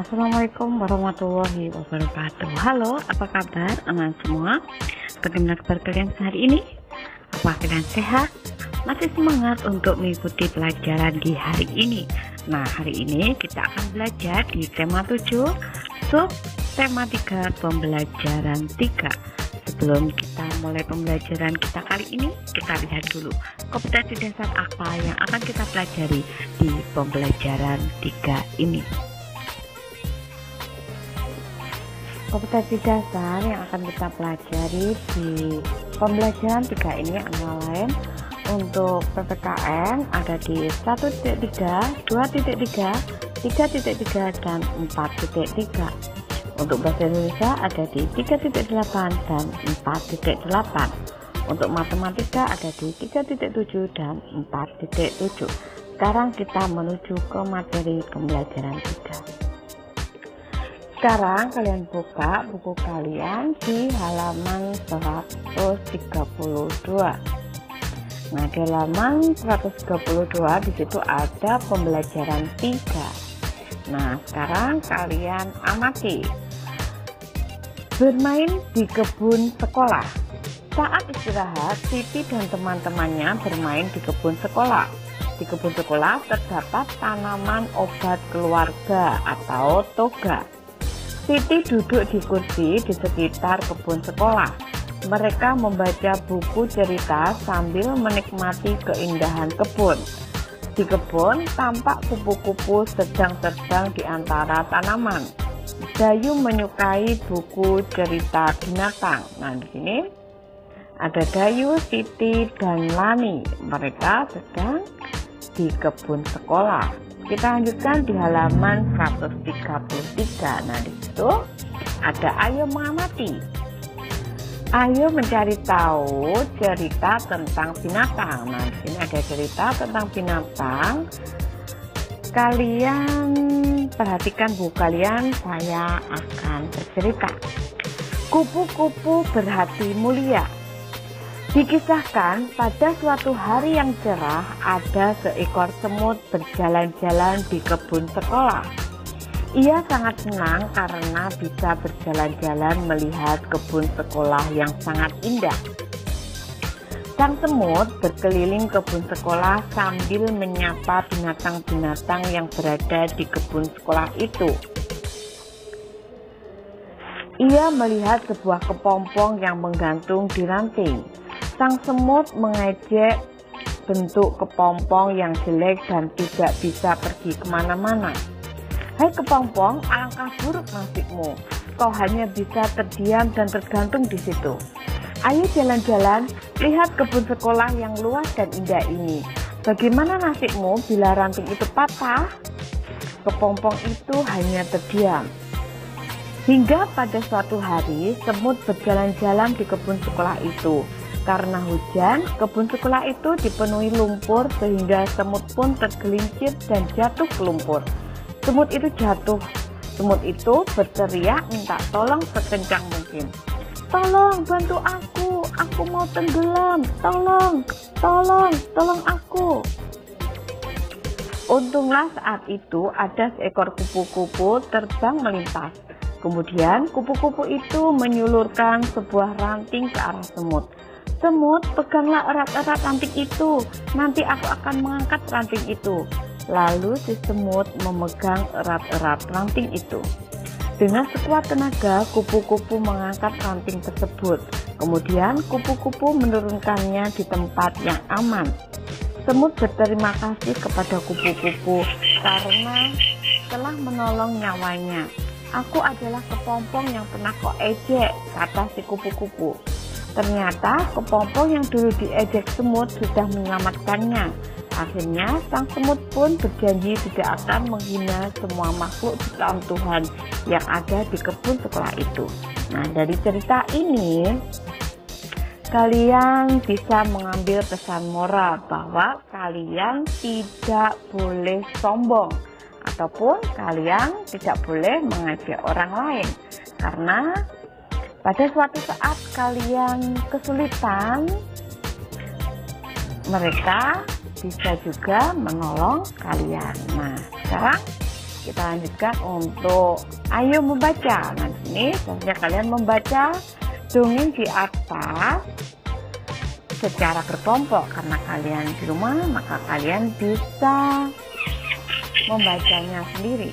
Assalamualaikum warahmatullahi wabarakatuh. Halo, apa kabar anak semua? Bagaimana kabar kalian hari ini? Apa kalian sehat? Masih semangat untuk mengikuti pelajaran di hari ini? Nah, hari ini kita akan belajar di tema 7, sub tema 3, pembelajaran 3. Sebelum kita mulai pembelajaran kita kali ini, kita lihat dulu kompetensi dasar apa yang akan kita pelajari di pembelajaran 3 ini. Kompetensi dasar yang akan kita pelajari di pembelajaran 3 ini antara lain untuk PPKN ada di 1.3, 2.3, 3.3, dan 4.3. Untuk bahasa Indonesia ada di 3.8 dan 4.8. Untuk matematika ada di 3.7 dan 4.7. Sekarang kita menuju ke materi pembelajaran 3. Sekarang kalian buka buku kalian di halaman 132. Nah, di halaman 132 di situ ada pembelajaran 3. Nah, sekarang kalian amati. Bermain di kebun sekolah. Saat istirahat, Siti dan teman-temannya bermain di kebun sekolah. Di kebun sekolah terdapat tanaman obat keluarga atau toga. Siti duduk di kursi di sekitar kebun sekolah. Mereka membaca buku cerita sambil menikmati keindahan kebun. Di kebun tampak kupu-kupu sedang terbang di antara tanaman. Dayu menyukai buku cerita binatang. Nah, di sini ada Dayu, Siti, dan Lani. Mereka sedang di kebun sekolah. Kita lanjutkan di halaman 133. Nah, di situ ada Ayo mengamati. Ayo mencari tahu cerita tentang binatang. Nah, di sini ada cerita tentang binatang. Kalian perhatikan buku kalian, saya akan bercerita. Kupu-kupu berhati mulia. Dikisahkan pada suatu hari yang cerah ada seekor semut berjalan-jalan di kebun sekolah. Ia sangat senang karena bisa berjalan-jalan melihat kebun sekolah yang sangat indah. Sang semut berkeliling kebun sekolah sambil menyapa binatang-binatang yang berada di kebun sekolah itu. Ia melihat sebuah kepompong yang menggantung di ranting. Sang semut mengejek bentuk kepompong yang jelek dan tidak bisa pergi kemana-mana. Hai kepompong, alangkah buruk nasibmu. Kau hanya bisa terdiam dan tergantung di situ. Ayo jalan-jalan, lihat kebun sekolah yang luas dan indah ini. Bagaimana nasibmu bila ranting itu patah? Kepompong itu hanya terdiam. Hingga pada suatu hari, semut berjalan-jalan di kebun sekolah itu. Karena hujan, kebun sekolah itu dipenuhi lumpur sehingga semut pun tergelincir dan jatuh ke lumpur. Semut itu jatuh. Semut itu berteriak minta tolong sekencang mungkin. Tolong bantu aku mau tenggelam. Tolong aku. Untunglah saat itu ada seekor kupu-kupu terbang melintas. Kemudian kupu-kupu itu menyulurkan sebuah ranting ke arah semut. Semut, peganglah erat-erat ranting itu. Nanti aku akan mengangkat ranting itu. Lalu si semut memegang erat-erat ranting itu. Dengan sekuat tenaga, kupu-kupu mengangkat ranting tersebut. Kemudian kupu-kupu menurunkannya di tempat yang aman. Semut berterima kasih kepada kupu-kupu karena telah menolong nyawanya. Aku adalah kepompong yang pernah kau ejek, kata si kupu-kupu. Ternyata kepompong yang dulu diejek semut sudah menyelamatkannya. Akhirnya sang semut pun berjanji tidak akan menghina semua makhluk ciptaan Tuhan yang ada di kebun sekolah itu. Nah, dari cerita ini kalian bisa mengambil pesan moral bahwa kalian tidak boleh sombong ataupun kalian tidak boleh mengejek orang lain, karena pada suatu saat kalian kesulitan, mereka bisa juga menolong kalian. Nah, sekarang Kita lanjutkan untuk ayo membaca. Nah, ini seharusnya kalian membaca dongeng di atas secara berkelompok. Karena kalian di rumah, maka kalian bisa membacanya sendiri.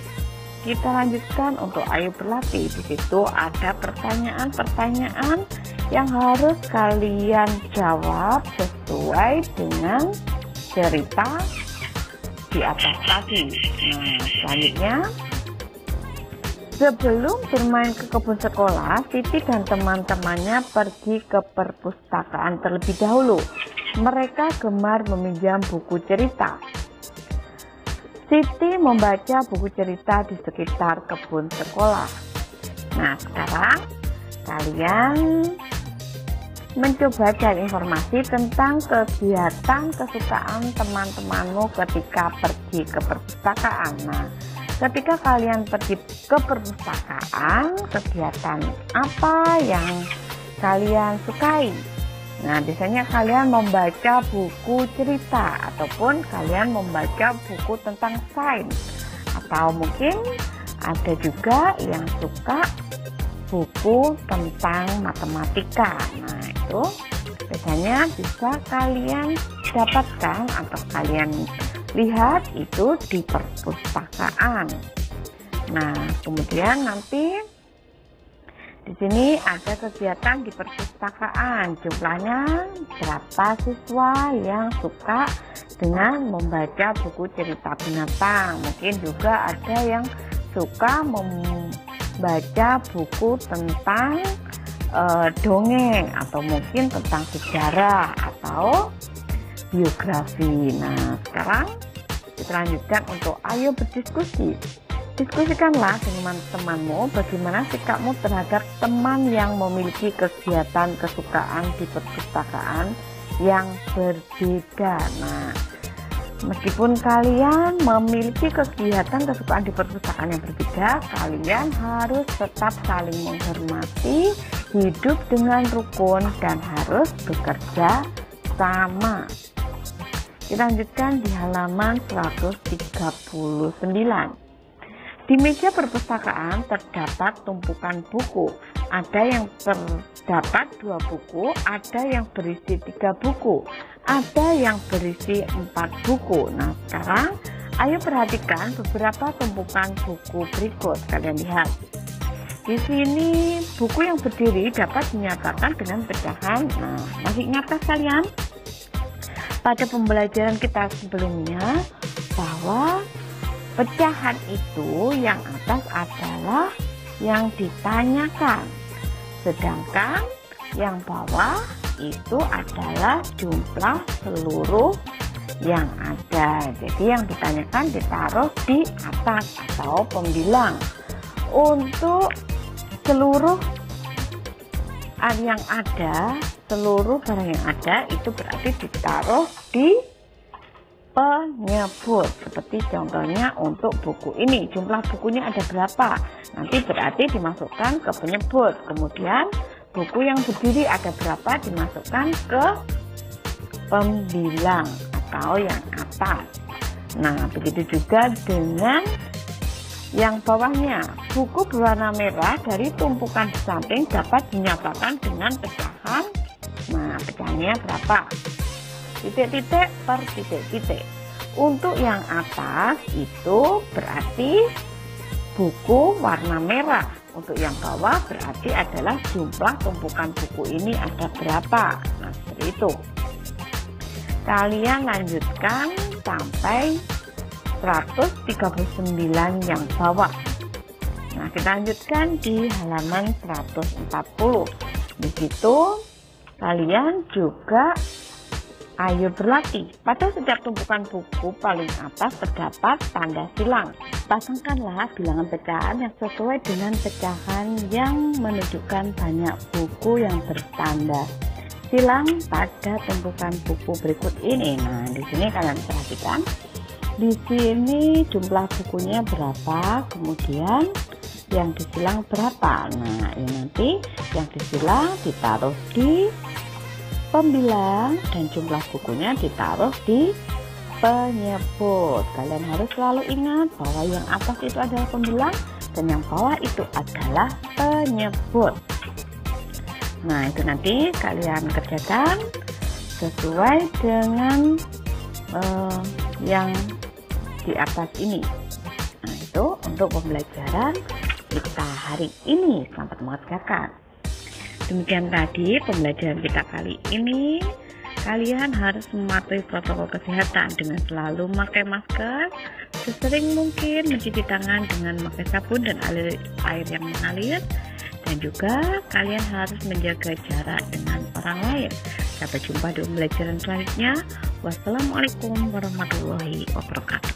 Kita lanjutkan untuk ayo berlatih. Di situ ada pertanyaan-pertanyaan yang harus kalian jawab sesuai dengan cerita di atas tadi. Nah, selanjutnya, sebelum bermain ke kebun sekolah, Siti dan teman-temannya pergi ke perpustakaan terlebih dahulu. Mereka gemar meminjam buku cerita. Siti membaca buku cerita di sekitar kebun sekolah. Nah, sekarang kalian mencoba cari informasi tentang kegiatan kesukaan teman-temanmu ketika pergi ke perpustakaan. Nah, ketika kalian pergi ke perpustakaan, kegiatan apa yang kalian sukai? Nah, biasanya kalian membaca buku cerita ataupun kalian membaca buku tentang sains, atau mungkin ada juga yang suka buku tentang matematika. Nah, itu biasanya bisa kalian dapatkan atau kalian lihat itu di perpustakaan. Nah, kemudian nanti di sini ada kegiatan di perpustakaan. Jumlahnya berapa siswa yang suka dengan membaca buku cerita binatang. Mungkin juga ada yang suka membaca buku tentang dongeng atau mungkin tentang sejarah atau biografi. Nah, sekarang kita lanjutkan untuk ayo berdiskusi. Diskusikanlah dengan temanmu bagaimana sikapmu terhadap teman yang memiliki kegiatan kesukaan di perpustakaan yang berbeda. Nah, meskipun kalian memiliki kegiatan kesukaan di perpustakaan yang berbeda, kalian harus tetap saling menghormati, hidup dengan rukun, dan harus bekerja sama. Kita lanjutkan di halaman 139. Di meja perpustakaan terdapat tumpukan buku. Ada yang terdapat 2 buku, ada yang berisi 3 buku, ada yang berisi 4 buku. Nah, sekarang ayo perhatikan beberapa tumpukan buku berikut. Kalian lihat. Di sini buku yang berdiri dapat dinyatakan dengan pecahan. Nah, masih ingatkah kalian pada pembelajaran kita sebelumnya bahwa pecahan itu yang atas adalah yang ditanyakan, sedangkan yang bawah itu adalah jumlah seluruh yang ada. Jadi yang ditanyakan ditaruh di atas atau pembilang. Untuk seluruh yang ada, seluruh barang yang ada itu berarti ditaruh di penyebut. Seperti contohnya untuk buku ini, jumlah bukunya ada berapa, nanti berarti dimasukkan ke penyebut. Kemudian buku yang berdiri ada berapa, dimasukkan ke pembilang atau yang atas. Nah, begitu juga dengan yang bawahnya. Buku berwarna merah dari tumpukan di samping dapat dinyatakan dengan pecahan. Nah, pecahannya berapa? Titik-titik per titik-titik. Untuk yang atas itu berarti buku warna merah. Untuk yang bawah berarti adalah jumlah tumpukan buku ini ada berapa. Nah, seperti itu. Kalian lanjutkan sampai 139 yang bawah. Nah, kita lanjutkan di halaman 140. Di situ kalian juga ayo berlatih. Pada setiap tumpukan buku paling atas terdapat tanda silang. Pasangkanlah bilangan pecahan yang sesuai dengan pecahan yang menunjukkan banyak buku yang bertanda silang pada tumpukan buku berikut ini. Nah, di sini kalian perhatikan. Di sini jumlah bukunya berapa, kemudian yang disilang berapa. Nah, ini nanti yang disilang ditaruh di pembilang dan jumlah bukunya ditaruh di penyebut. Kalian harus selalu ingat bahwa yang atas itu adalah pembilang dan yang bawah itu adalah penyebut. Nah, itu nanti kalian kerjakan sesuai dengan yang di atas ini. Nah, itu untuk pembelajaran kita hari ini. Selamat mengerjakan. Demikian tadi pembelajaran kita kali ini. Kalian harus mematuhi protokol kesehatan dengan selalu memakai masker, sesering mungkin mencuci tangan dengan memakai sabun dan air yang mengalir, dan juga kalian harus menjaga jarak dengan orang lain. Sampai jumpa di pembelajaran selanjutnya. Wassalamualaikum warahmatullahi wabarakatuh.